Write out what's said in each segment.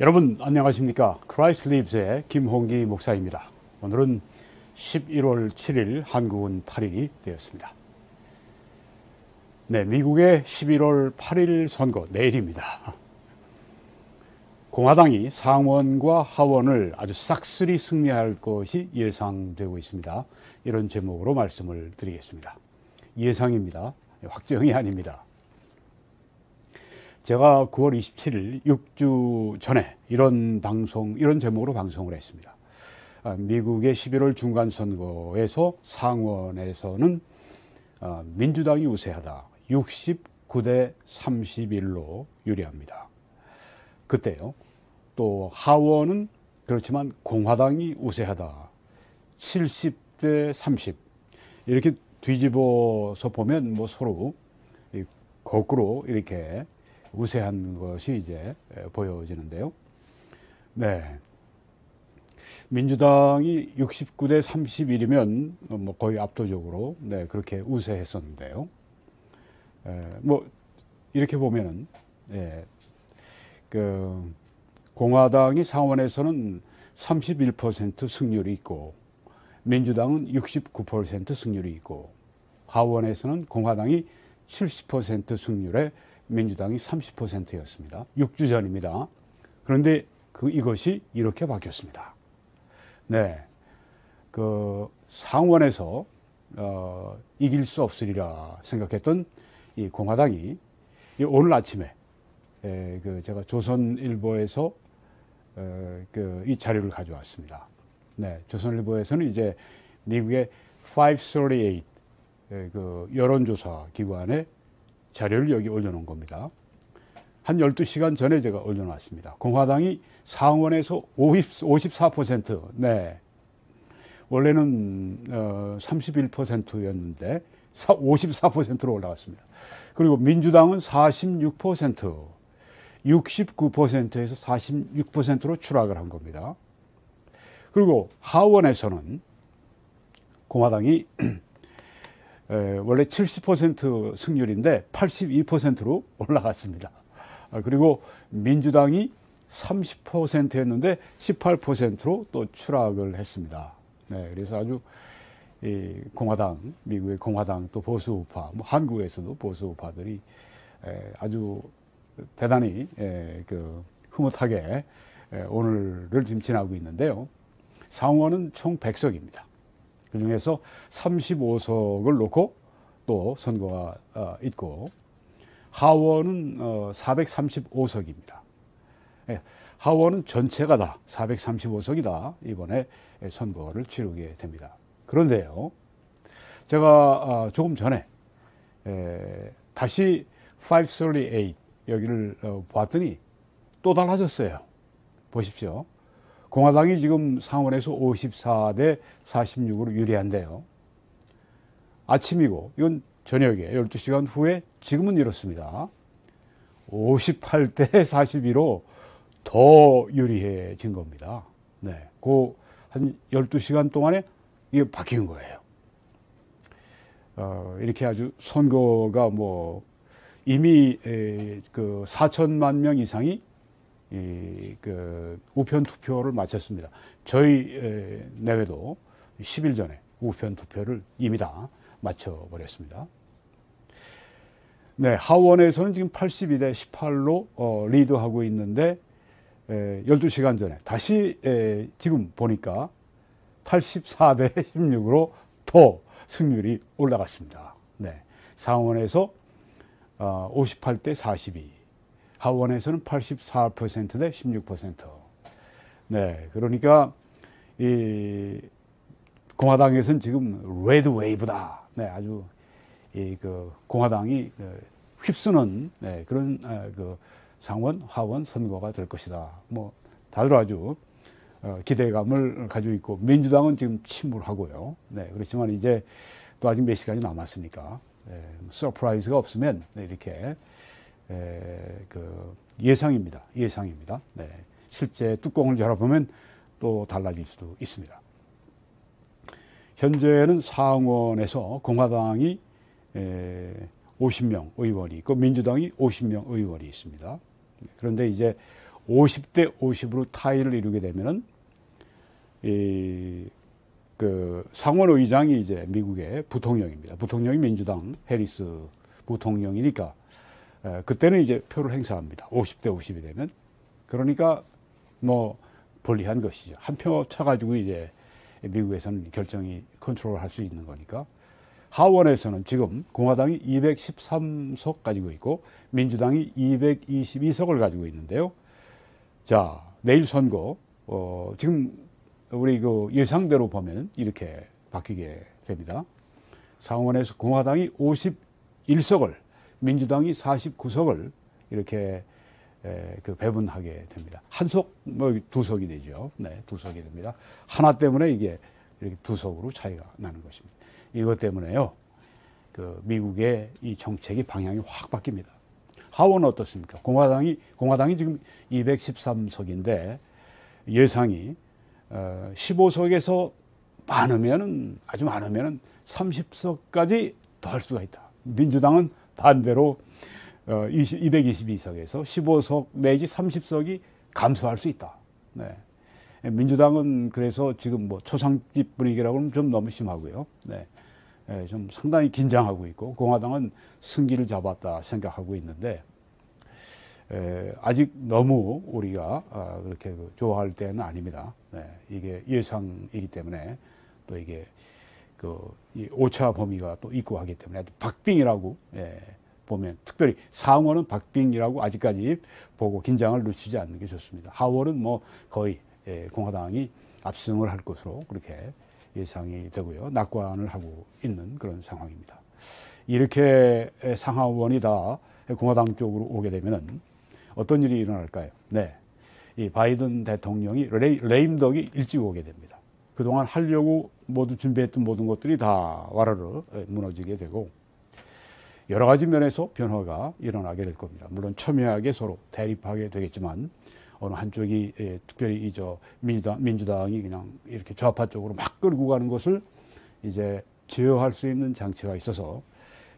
여러분 안녕하십니까? 크라이스트 리브스의 김홍기 목사입니다. 오늘은 11월 7일, 한국은 8일이 되었습니다. 네, 미국의 11월 8일 선거 내일입니다. 공화당이 상원과 하원을 아주 싹쓸이 승리할 것이 예상되고 있습니다. 이런 제목으로 말씀을 드리겠습니다. 예상입니다. 확정이 아닙니다. 제가 9월 27일 6주 전에 이런 제목으로 방송을 했습니다. 미국의 11월 중간선거에서 상원에서는 민주당이 우세하다. 69대 31로 유리합니다. 그때요. 또 하원은 그렇지만 공화당이 우세하다. 70대 30. 이렇게 뒤집어서 보면 뭐 서로 거꾸로 이렇게 우세한 것이 이제 보여지는데요. 네. 민주당이 69대 31이면 뭐 거의 압도적으로 네, 그렇게 우세했었는데요. 뭐 이렇게 보면은 그 공화당이 상원에서는 31% 승률이 있고 민주당은 69% 승률이 있고 하원에서는 공화당이 70% 승률에 민주당이 30%였습니다. 6주 전입니다. 그런데 이것이 이렇게 바뀌었습니다. 네, 그 상원에서 이길 수 없으리라 생각했던 이 공화당이 오늘 아침에 제가 조선일보에서 이 자료를 가져왔습니다. 네, 조선일보에서는 이제 미국의 538 그 여론조사 기관의 자료를 여기 올려놓은 겁니다. 한 12시간 전에 제가 올려놨습니다. 공화당이 상원에서 54%, 네. 원래는 31%였는데 54%로 올라갔습니다. 그리고 민주당은 46%, 69%에서 46%로 추락을 한 겁니다. 그리고 하원에서는 공화당이 원래 70% 승률인데 82%로 올라갔습니다. 그리고 민주당이 30%였는데 18%로 또 추락을 했습니다. 네, 그래서 아주 공화당, 미국의 공화당 또 보수우파, 뭐 한국에서도 보수우파들이 아주 대단히 흐뭇하게 오늘을 지금 지나고 있는데요. 상원은 총 100석입니다. 그 중에서 35석을 놓고 또 선거가 있고 하원은 435석입니다. 하원은 전체가 다 435석이다. 이번에 선거를 치르게 됩니다. 그런데요, 제가 조금 전에 다시 538 여기를 봤더니 또 달라졌어요. 보십시오. 공화당이 지금 상원에서 54대 46으로 유리한데요. 아침이고 이건 저녁에 12시간 후에 지금은 이렇습니다. 58대 42로 더 유리해진 겁니다. 네, 그 한 12시간 동안에 이게 바뀐 거예요. 이렇게 아주 선거가 뭐 이미 그 4천만 명 이상이 우편 투표를 마쳤습니다. 저희 내외도 10일 전에 우편 투표를 이미 다 마쳐버렸습니다. 네, 하원에서는 지금 82대 18로 리드하고 있는데 12시간 전에 다시 지금 보니까 84대 16으로 더 승률이 올라갔습니다. 네, 상원에서 58대 42, 하원에서는 84%대 16%. 네, 그러니까 이 공화당에서는 지금 레드 웨이브다. 네, 아주 공화당이 휩쓰는 그런 상원, 하원 선거가 될 것이다. 뭐 다들 아주 기대감을 가지고 있고 민주당은 지금 침울하고요. 네, 그렇지만 이제 또 아직 몇 시간이 남았으니까 서프라이즈가 없으면 이렇게 예상입니다. 예상입니다. 네, 실제 뚜껑을 열어보면 또 달라질 수도 있습니다. 현재는 상원에서 공화당이 50명 의원이 있고 민주당이 50명 의원이 있습니다. 그런데 이제 50대 50으로 타이를 이루게 되면은 그 상원 의장이 이제 미국의 부통령입니다. 부통령이 민주당 해리스 부통령이니까 그때는 이제 표를 행사합니다. 50대 50이 되면. 그러니까 뭐 불리한 것이죠. 한 표 차가지고 이제 미국에서는 결정이 컨트롤할 수 있는 거니까. 하원에서는 지금 공화당이 213석 가지고 있고 민주당이 222석을 가지고 있는데요. 자, 내일 선거 지금 우리 그 예상대로 보면 이렇게 바뀌게 됩니다. 상원에서 공화당이 51석을, 민주당이 49석을 이렇게 그 배분하게 됩니다. 한 석, 뭐 두 석이 되죠. 네, 두 석이 됩니다. 하나 때문에 이게 이렇게 두 석으로 차이가 나는 것입니다. 이것 때문에요, 그 미국의 이 정책이 방향이 확 바뀝니다. 하원은 어떻습니까? 공화당이 지금 213석인데 예상이 15석에서 아주 많으면은 30석까지 더 할 수가 있다. 민주당은 반대로 222석에서 15석 내지 30석이 감소할 수 있다. 네. 민주당은 그래서 지금 뭐 초상집 분위기라고 하면 좀 너무 심하고요. 네. 좀 상당히 긴장하고 있고, 공화당은 승기를 잡았다 생각하고 있는데, 아직 너무 우리가 그렇게 좋아할 때는 아닙니다. 네. 이게 예상이기 때문에 또 이게 이 오차 범위가 또 있고 하기 때문에 박빙이라고 보면, 특별히 상원은 박빙이라고 아직까지 보고 긴장을 늦추지 않는 게 좋습니다. 하원은 뭐 거의 공화당이 압승을 할 것으로 그렇게 예상이 되고요. 낙관을 하고 있는 그런 상황입니다. 이렇게 상하원이 다 공화당 쪽으로 오게 되면은 어떤 일이 일어날까요? 네. 이 바이든 대통령이 레임덕이 일찍 오게 됩니다. 그동안 하려고 모두 준비했던 모든 것들이 다 와르르 무너지게 되고, 여러 가지 면에서 변화가 일어나게 될 겁니다. 물론 첨예하게 서로 대립하게 되겠지만, 어느 한쪽이 특별히 민주당이 그냥 이렇게 좌파 쪽으로 막 끌고 가는 것을 이제 제어할 수 있는 장치가 있어서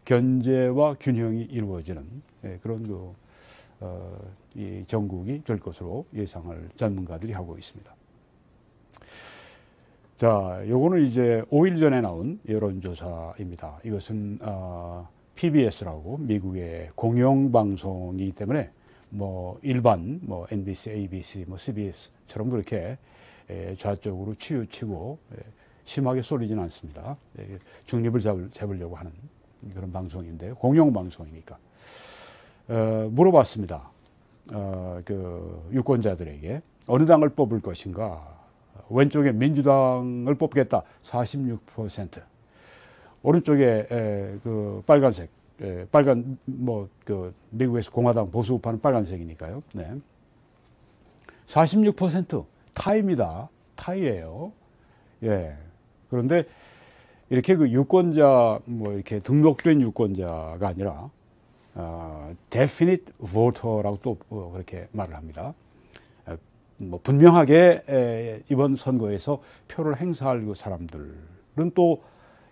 견제와 균형이 이루어지는 그런 이 정국이 될 것으로 예상을 전문가들이 하고 있습니다. 자, 요거는 이제 5일 전에 나온 여론조사입니다. 이것은 PBS라고 미국의 공영방송이기 때문에 뭐 일반 뭐 NBC, ABC, 뭐 CBS처럼 그렇게 좌쪽으로 치우치고 심하게 쏠리지는 않습니다. 중립을 잡으려고 하는 그런 방송인데요. 공영방송이니까. 물어봤습니다. 그 유권자들에게 어느 당을 뽑을 것인가. 왼쪽에 민주당을 뽑겠다. 46%. 오른쪽에 그 빨간색, 빨간 뭐 그 미국에서 공화당 보수 우파는 빨간색이니까요. 네. 46% 타이입니다. 타이예요. 예. 그런데 이렇게 그 유권자 뭐 이렇게 등록된 유권자가 아니라 definite voter라고 또 그렇게 말을 합니다. 뭐 분명하게 이번 선거에서 표를 행사할 그 사람들은 또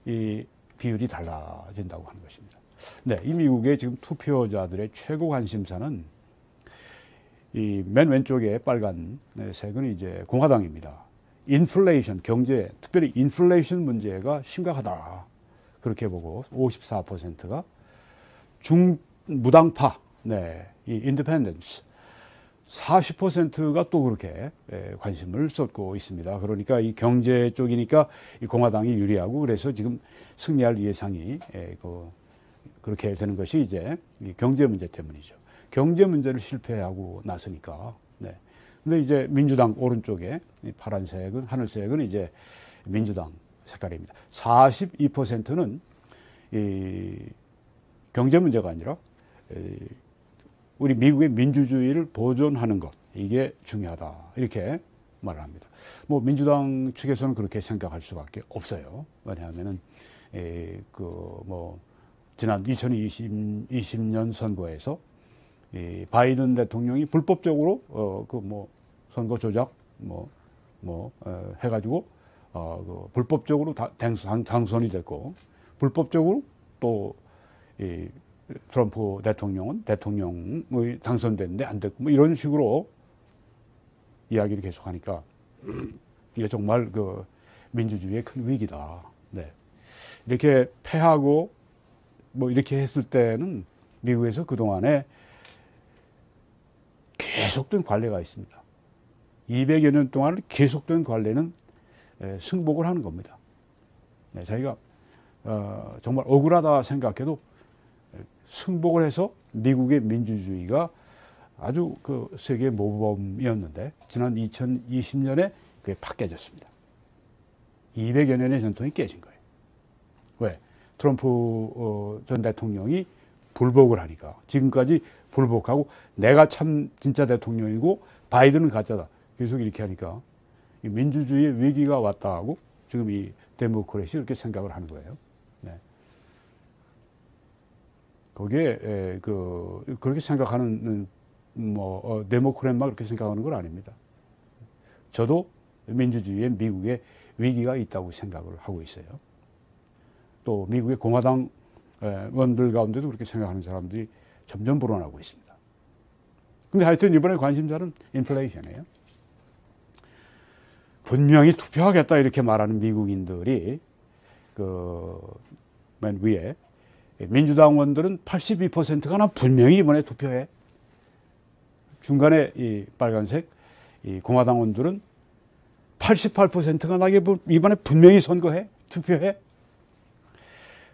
이 비율이 달라진다고 하는 것입니다. 네, 이 미국의 지금 투표자들의 최고 관심사는 이 맨 왼쪽에 빨간 색은 이제 공화당입니다. 인플레이션, 경제, 특별히 인플레이션 문제가 심각하다. 그렇게 보고 54%가 무당파, 네, 이 인디펜던스 40%가 또 그렇게 관심을 쏟고 있습니다. 그러니까 이 경제 쪽이니까 이 공화당이 유리하고, 그래서 지금 승리할 예상이 그렇게 되는 것이 이제 이 경제 문제 때문이죠. 경제 문제를 실패하고 나서니까. 네. 근데 이제 민주당 오른쪽에 이 파란색은, 하늘색은 이제 민주당 색깔입니다. 42%는 이 경제 문제가 아니라 우리 미국의 민주주의를 보존하는 것, 이게 중요하다. 이렇게 말을 합니다. 뭐 민주당 측에서는 그렇게 생각할 수밖에 없어요. 왜냐하면은 지난 2020년 선거에서 이 바이든 대통령이 불법적으로 선거 조작 해가지고 불법적으로 당선이 됐고, 불법적으로 또 트럼프 대통령은 대통령의 당선됐는데 안 됐고, 뭐 이런 식으로 이야기를 계속하니까 이게 정말 그 민주주의의 큰 위기다. 네. 이렇게 패하고 뭐 이렇게 했을 때는 미국에서 그동안에 계속된 관례가 있습니다. 200여 년 동안 계속된 관례는 승복을 하는 겁니다. 네, 자기가 정말 억울하다 생각해도 승복을 해서 미국의 민주주의가 아주 그 세계 모범이었는데 지난 2020년에 그게 팍 깨졌습니다. 200여 년의 전통이 깨진 거예요. 왜? 트럼프 전 대통령이 불복을 하니까 지금까지 불복하고 내가 참 진짜 대통령이고 바이든은 가짜다. 계속 이렇게 하니까 민주주의의 위기가 왔다 하고 지금 이 데모크래시 이렇게 생각을 하는 거예요. 네. 거기에 그렇게 생각하는 데모크래트만 그렇게 생각하는 건 아닙니다. 저도 민주주의의 미국의 위기가 있다고 생각을 하고 있어요. 또 미국의 공화당 원들 가운데도 그렇게 생각하는 사람들이 점점 불어나고 있습니다. 근데 하여튼 이번에 관심사는 인플레이션이에요. 분명히 투표하겠다 이렇게 말하는 미국인들이 맨 위에 민주당원들은 82%가 나 분명히 이번에 투표해. 중간에 이 빨간색 이 공화당원들은 88%가 나게 이번에 분명히 선거해, 투표해.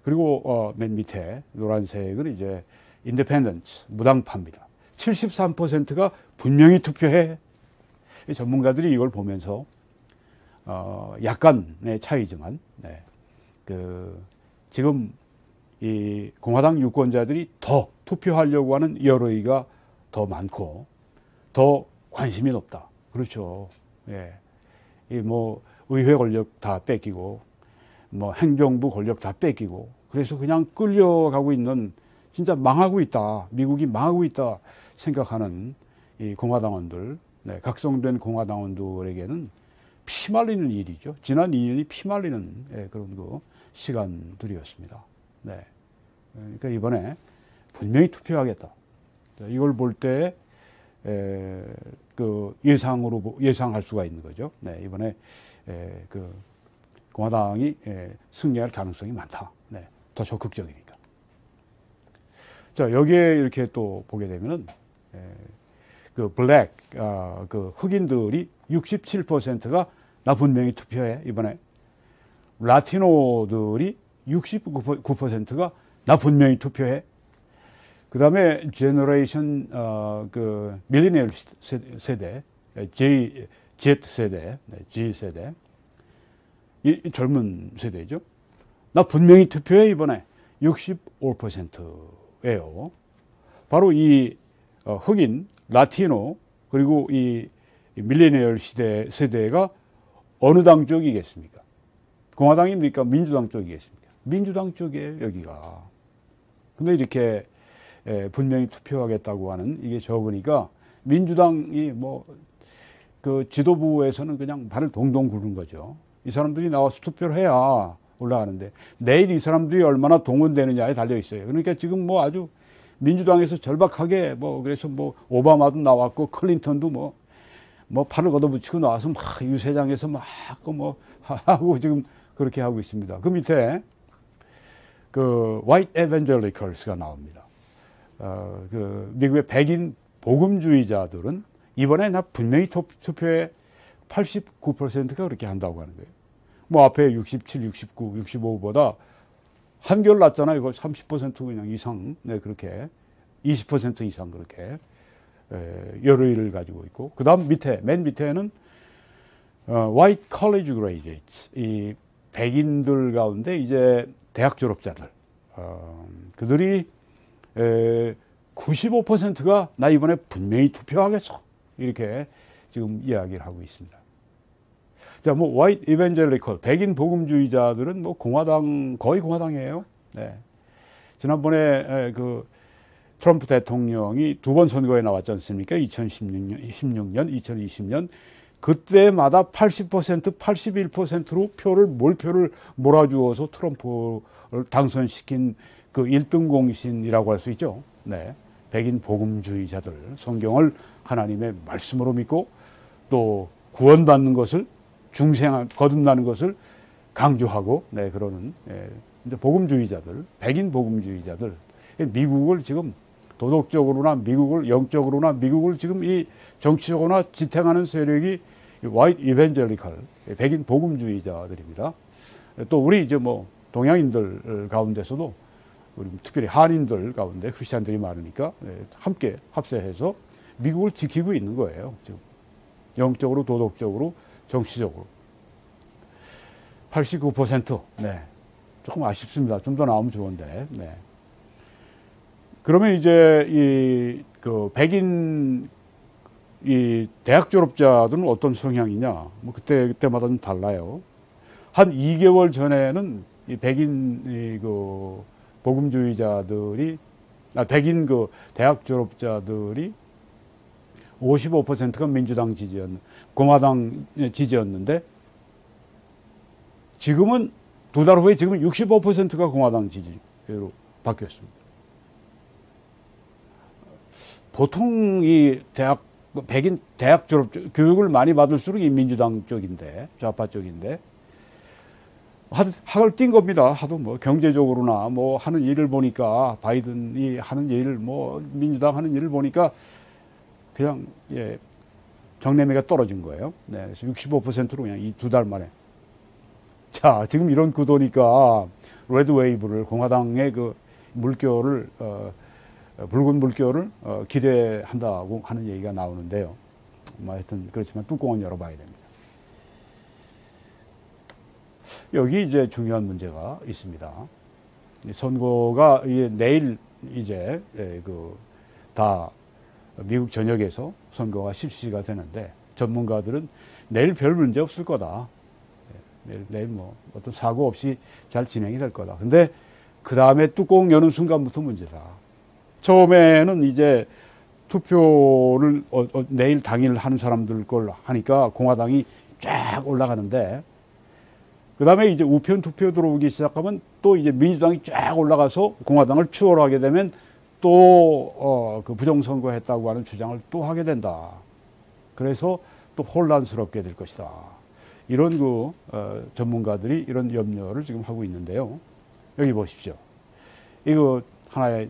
그리고 맨 밑에 노란색은 이제 인디펜던트, 무당파입니다. 73%가 분명히 투표해. 전문가들이 이걸 보면서 약간의 차이지만 지금 이 공화당 유권자들이 더 투표하려고 하는 여론이 더 많고 더 관심이 높다. 그렇죠. 예. 이 뭐 의회 권력 다 뺏기고 뭐 행정부 권력 다 뺏기고 그래서 그냥 끌려가고 있는 진짜 망하고 있다. 미국이 망하고 있다 생각하는 이 공화당원들, 각성된 공화당원들에게는 피말리는 일이죠. 지난 2년이 피말리는 그런 시간들이었습니다. 네. 그러니까 이번에 분명히 투표하겠다. 이걸 볼 때 예상할 수가 있는 거죠. 네, 이번에 공화당이 승리할 가능성이 많다. 네, 더 적극적이니까. 자, 여기에 이렇게 또 보게 되면은 흑인들이 67%가 나 분명히 투표해. 이번에 라티노들이 69%가 나 분명히 투표해. 그 다음에 제너레이션, 밀리니얼 세대, Z세대, G세대, 이 젊은 세대죠. 나 분명히 투표해, 이번에. 65%예요. 바로 이 흑인, 라티노, 그리고 이 밀리니얼 세대가 어느 당 쪽이겠습니까? 공화당입니까? 민주당 쪽이겠습니까? 민주당 쪽이에요, 여기가. 근데 이렇게 분명히 투표하겠다고 하는 이게 적으니까 민주당이 지도부에서는 그냥 발을 동동 구르는 거죠. 이 사람들이 나와서 투표를 해야 올라가는데 내일 이 사람들이 얼마나 동원되느냐에 달려 있어요. 그러니까 지금 아주 민주당에서 절박하게 그래서 오바마도 나왔고 클린턴도 팔을 걷어붙이고 나와서 유세장에서 하고 지금 그렇게 하고 있습니다. 그 밑에 White Evangelicals가 나옵니다. 미국의 백인 복음주의자들은 이번에 나 분명히 투표에 89%가 그렇게 한다고 하는 거예요. 앞에 67, 69, 65보다 한결 낮잖아요. 이거 30% 그냥 이상, 그렇게 20% 이상 그렇게 여론을 가지고 있고, 그 다음 맨 밑에는 White College Graduates, 이 백인들 가운데 이제 대학 졸업자들, 그들이 95%가 나 이번에 분명히 투표하겠어. 이렇게 지금 이야기를 하고 있습니다. 자, White Evangelical, 백인 복음주의자들은 거의 공화당이에요. 네. 지난번에 트럼프 대통령이 두 번 선거에 나왔지 않습니까? 2016년, 2020년. 그때마다 80%, 81%로 몰표를 몰아주어서 트럼프를 당선시킨 1등 공신이라고 할 수 있죠. 네. 백인 복음주의자들, 성경을 하나님의 말씀으로 믿고 또 구원받는 것을 거듭나는 것을 강조하고 네, 그러는 이제 복음주의자들, 백인 복음주의자들, 미국을 지금 도덕적으로나 미국을 영적으로나 미국을 지금 이 정치적으로나 지탱하는 세력이 화이트 이벤젤리컬, 백인 복음주의자들입니다. 또 우리 이제 뭐 동양인들 가운데서도 우리 특별히 한인들 가운데 크리스찬들이 많으니까 함께 합세해서 미국을 지키고 있는 거예요. 지금 영적으로, 도덕적으로, 정치적으로. 89%. 네. 조금 아쉽습니다. 좀 더 나오면 좋은데. 네. 그러면 이제 그 백인 이 대학 졸업자들은 어떤 성향이냐? 뭐 그때마다 좀 달라요. 한 2개월 전에는 이 백인 그 복음주의자들이 백인 그 대학 졸업자들이 55%가 민주당 공화당 지지였는데 지금은 두 달 후에 지금 65%가 공화당 지지로 바뀌었습니다. 보통 이 백인 대학 졸업 교육을 많이 받을수록 이 민주당 쪽인데 좌파 쪽인데 학을 띈 겁니다. 하도 뭐 경제적으로나 뭐 하는 일을 보니까 바이든이 하는 일을 뭐 민주당 하는 일을 보니까 그냥 정내미가 떨어진 거예요. 네, 그래서 65%로 그냥 이 두 달 만에. 자, 지금 이런 구도니까 레드 웨이브를 공화당의 그 물결을 붉은 물결을 기대한다고 하는 얘기가 나오는데요. 뭐 하여튼 그렇지만 뚜껑은 열어봐야 됩니다. 여기 이제 중요한 문제가 있습니다. 선거가 내일 이제 다 미국 전역에서 선거가 실시가 되는데 전문가들은 내일 별 문제 없을 거다. 내일 뭐 어떤 사고 없이 잘 진행이 될 거다. 근데 그 다음에 뚜껑 여는 순간부터 문제다. 처음에는 이제 투표를 내일 당일 하는 사람들 걸 하니까 공화당이 쫙 올라가는데 그 다음에 이제 우편 투표 들어오기 시작하면 또 이제 민주당이 쫙 올라가서 공화당을 추월하게 되면 또 그 부정선거 했다고 하는 주장을 또 하게 된다. 그래서 또 혼란스럽게 될 것이다. 이런 전문가들이 이런 염려를 지금 하고 있는데요. 여기 보십시오. 이거 하나의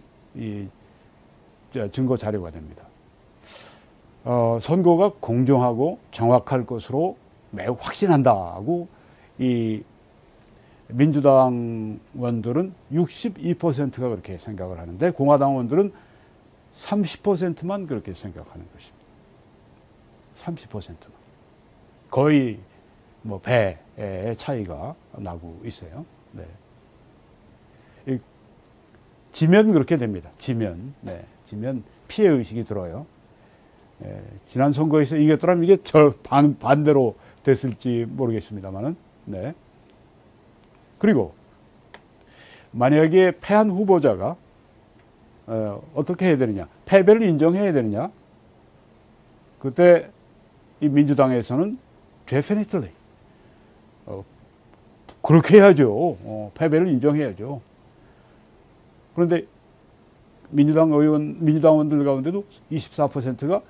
증거 자료가 됩니다. 선거가 공정하고 정확할 것으로 매우 확신한다고 이 민주당원들은 62%가 그렇게 생각을 하는데 공화당원들은 30%만 그렇게 생각하는 것입니다. 30%만. 거의 뭐 배의 차이가 나고 있어요. 네. 지면 그렇게 됩니다. 지면. 네. 지면 피해 의식이 들어요. 지난 선거에서 이겼더라면 이게 반대로 됐을지 모르겠습니다만은. 네. 그리고 만약에 패한 후보자가 어떻게 해야 되느냐? 패배를 인정해야 되느냐? 그때 이 민주당에서는 definitely 그렇게 해야죠. 패배를 인정해야죠. 그런데 민주당원들 가운데도 24%가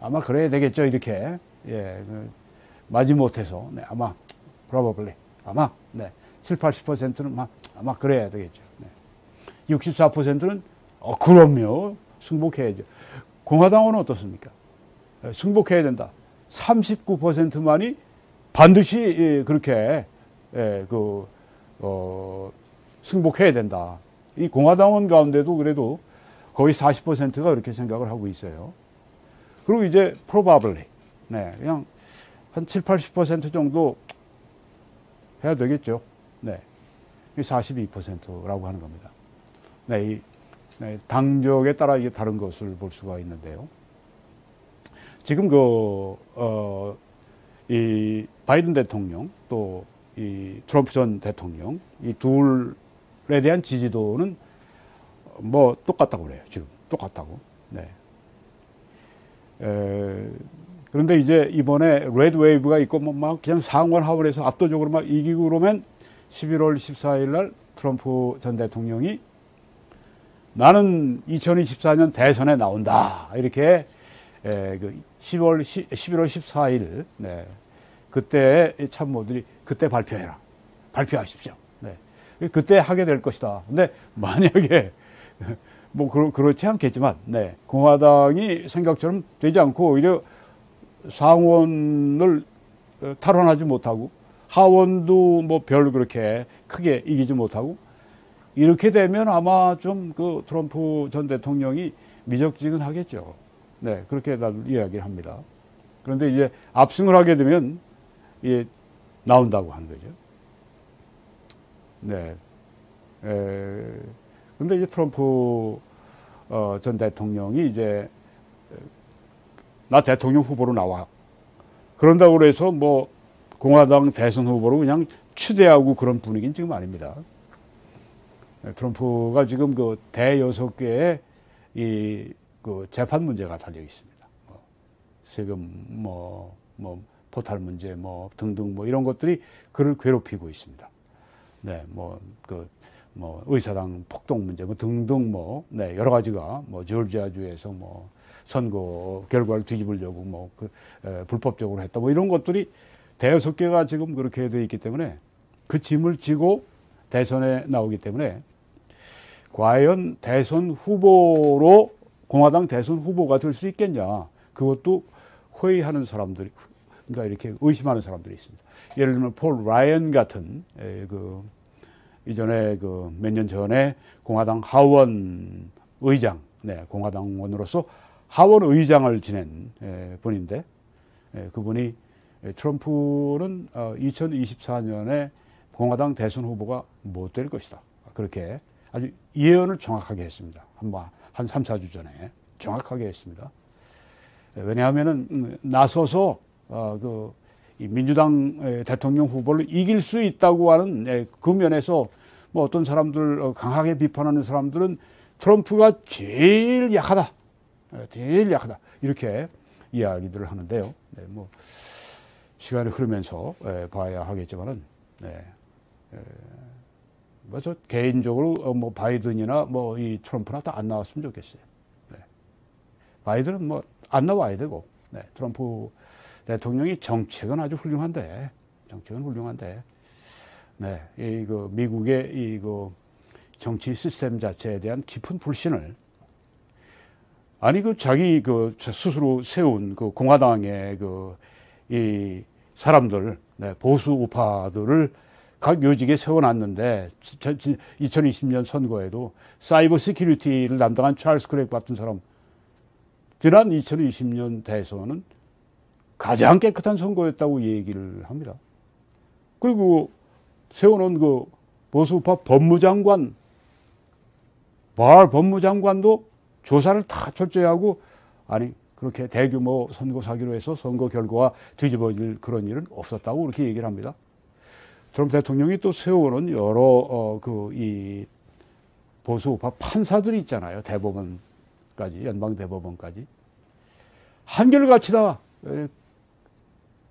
아마 그래야 되겠죠. 이렇게 마지못해서 아마 probably 아마 7-80%는 아마 그래야 되겠죠. 64%는 그럼요. 승복해야죠. 공화당은 어떻습니까? 승복해야 된다. 39%만이 반드시 그렇게 승복해야 된다. 이 공화당원 가운데도 그래도 거의 40%가 그렇게 생각을 하고 있어요. 그리고 이제 probably 그냥 한 7-80% 정도 해야 되겠죠. 42%라고 하는 겁니다. 당적에 따라 이게 다른 것을 볼 수가 있는데요. 지금 이 바이든 대통령 또 이 트럼프 전 대통령 이 둘에 대한 지지도는 뭐 똑같다고 그래요. 지금 똑같다고. 그런데 이제 이번에 레드 웨이브가 있고 막 그냥 상관하원에서 압도적으로 막 이기고 그러면 11월 14일 날 트럼프 전 대통령이 나는 2024년 대선에 나온다. 이렇게 그 11월 14일 네, 그때 참모들이 그때 발표해라, 발표하십시오. 네, 그때 하게 될 것이다. 근데 만약에 뭐 그렇지 않겠지만, 네, 공화당이 생각처럼 되지 않고 오히려 상원을 탈환하지 못하고 하원도 뭐 별 그렇게 크게 이기지 못하고 이렇게 되면 아마 좀 그 트럼프 전 대통령이 미적지근하겠죠. 네, 그렇게 나도 이야기를 합니다. 그런데 이제 압승을 하게 되면 예, 나온다고 하는 거죠. 네. 그런데 이제 트럼프 전 대통령이 이제 나 대통령 후보로 나와. 그런다고 해서 뭐 공화당 대선 후보로 그냥 추대하고 그런 분위기는 지금 아닙니다. 트럼프가 지금 그 대여섯 개의 이 그 재판 문제가 달려 있습니다. 세금 뭐 포탈 문제 뭐 등등 뭐 이런 것들이 그를 괴롭히고 있습니다. 네, 뭐 의사당 폭동 문제 뭐 등등 뭐 네, 여러 가지가 뭐 조지아주에서 뭐 선거 결과를 뒤집으려고 뭐 불법적으로 했다 뭐 이런 것들이 대여섯 개가 지금 그렇게 되어 있기 때문에 그 짐을 지고 대선에 나오기 때문에 과연 대선 후보로 공화당 대선 후보가 될 수 있겠냐, 그것도 회의하는 사람들이, 그러니까 이렇게 의심하는 사람들이 있습니다. 예를 들면 폴 라이언 같은 그 이전에 그 몇 년 전에 공화당 하원 의장, 네, 공화당원으로서 하원 의장을 지낸 분인데, 그분이 트럼프는 2024년에 공화당 대선 후보가 못 될 것이다, 그렇게 아주 예언을 정확하게 했습니다. 한 3, 4주 전에 정확하게 했습니다. 왜냐하면은 나서서 이 민주당 대통령 후보를 이길 수 있다고 하는 그 면에서 뭐 어떤 사람들 강하게 비판하는 사람들은 트럼프가 제일 약하다, 제일 약하다 이렇게 이야기들을 하는데요. 네, 뭐 시간이 흐르면서 봐야 하겠지만은, 네, 뭐 저 개인적으로 뭐 바이든이나 뭐 이 트럼프나 다 안 나왔으면 좋겠어요. 네. 바이든은 뭐 안 나와야 되고, 네, 트럼프 대통령이 정책은 아주 훌륭한데, 네, 그 미국의 그 정치 시스템 자체에 대한 깊은 불신을, 아니 그 자기 그 스스로 세운 그 공화당의 그 이 사람들, 네, 보수 우파들을 각 요직에 세워놨는데 2020년 선거에도 사이버 시큐리티를 담당한 찰스 크랙 같은 사람, 지난 2020년 대선은 가장 깨끗한 선거였다고 얘기를 합니다. 그리고 세워놓은 그 보수우파 법무장관, 발 법무장관도 조사를 다 철저히 하고, 아니 그렇게 대규모 선거 사기로 해서 선거 결과가 뒤집어질 그런 일은 없었다고 그렇게 얘기를 합니다. 트럼프 대통령이 또 세워놓은 여러 이 보수우파 판사들이 있잖아요. 대법원까지, 연방 대법원까지 한결같이 다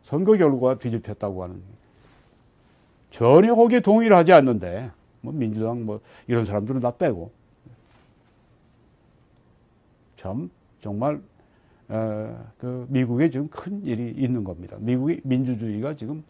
선거 결과가 뒤집혔다고 하는, 전혀 거기에 동의를 하지 않는데 뭐 민주당 뭐 이런 사람들은 다 빼고, 참 정말 그 미국에 지금 큰 일이 있는 겁니다. 미국의 민주주의가 지금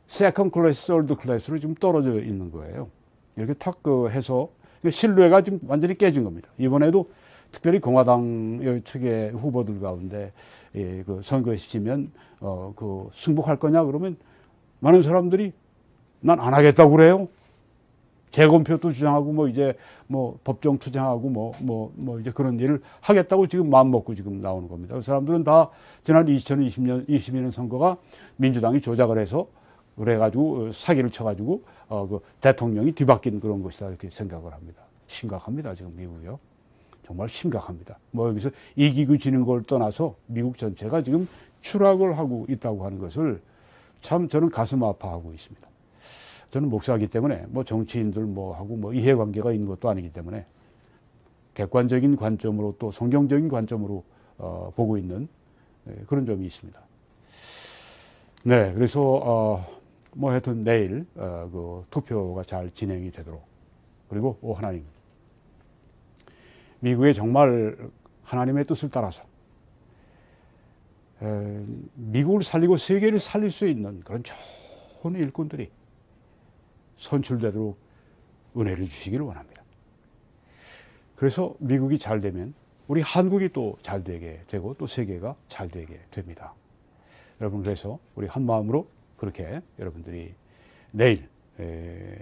세컨 클래스, 서드 클래스로 지금 떨어져 있는 거예요. 이렇게 탁 해서 신뢰가 지금 완전히 깨진 겁니다. 이번에도 특별히 공화당 측의 후보들 가운데 그 선거에 지면 그 승복할 거냐 그러면 많은 사람들이 난 안 하겠다고 그래요. 재검표도 주장하고 뭐 이제 뭐 법정 투쟁하고 뭐 이제 그런 일을 하겠다고 지금 마음 먹고 지금 나오는 겁니다. 그 사람들은 다 지난 2022년 선거가 민주당이 조작을 해서 그래가지고 사기를 쳐가지고 그 대통령이 뒤바뀐 그런 것이다 이렇게 생각을 합니다. 심각합니다 지금 미국이요. 정말 심각합니다. 뭐 여기서 이기고 지는 걸 떠나서 미국 전체가 지금 추락을 하고 있다고 하는 것을 참 저는 가슴 아파하고 있습니다. 저는 목사이기 때문에 뭐 정치인들 뭐 하고 뭐 이해관계가 있는 것도 아니기 때문에 객관적인 관점으로 또 성경적인 관점으로 보고 있는 그런 점이 있습니다. 네, 그래서 뭐 하여튼 내일 그 투표가 잘 진행이 되도록, 그리고 하나님, 미국의 정말 하나님의 뜻을 따라서 미국을 살리고 세계를 살릴 수 있는 그런 좋은 일꾼들이 선출되도록 은혜를 주시기를 원합니다. 그래서 미국이 잘 되면 우리 한국이 또 잘 되게 되고 또 세계가 잘 되게 됩니다. 여러분, 그래서 우리 한 마음으로 그렇게 여러분들이 내일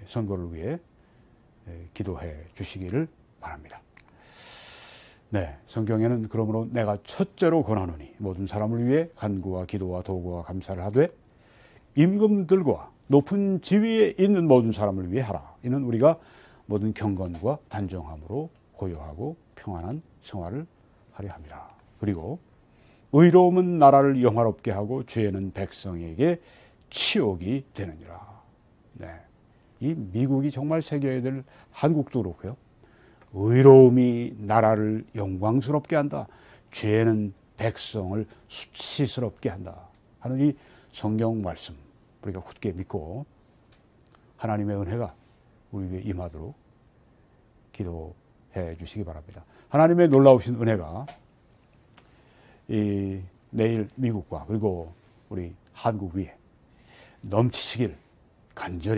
선거를 위해 기도해 주시기를 바랍니다. 네, 성경에는 그러므로 내가 첫째로 권하노니 모든 사람을 위해 간구와 기도와 도구와 감사를 하되 임금들과 높은 지위에 있는 모든 사람을 위해 하라. 이는 우리가 모든 경건과 단정함으로 고요하고 평안한 생활을 하려 함이라. 그리고 의로움은 나라를 영화롭게 하고 죄는 백성에게 치욕이 되느니라. 네, 이 미국이 정말 새겨야 될, 한국도 그렇고요. 의로움이 나라를 영광스럽게 한다. 죄는 백성을 수치스럽게 한다. 하는 이 성경 말씀 우리가 굳게 믿고 하나님의 은혜가 우리에게 임하도록 기도해 주시기 바랍니다. 하나님의 놀라우신 은혜가 이 내일 미국과 그리고 우리 한국 위에 넘치시길 간절히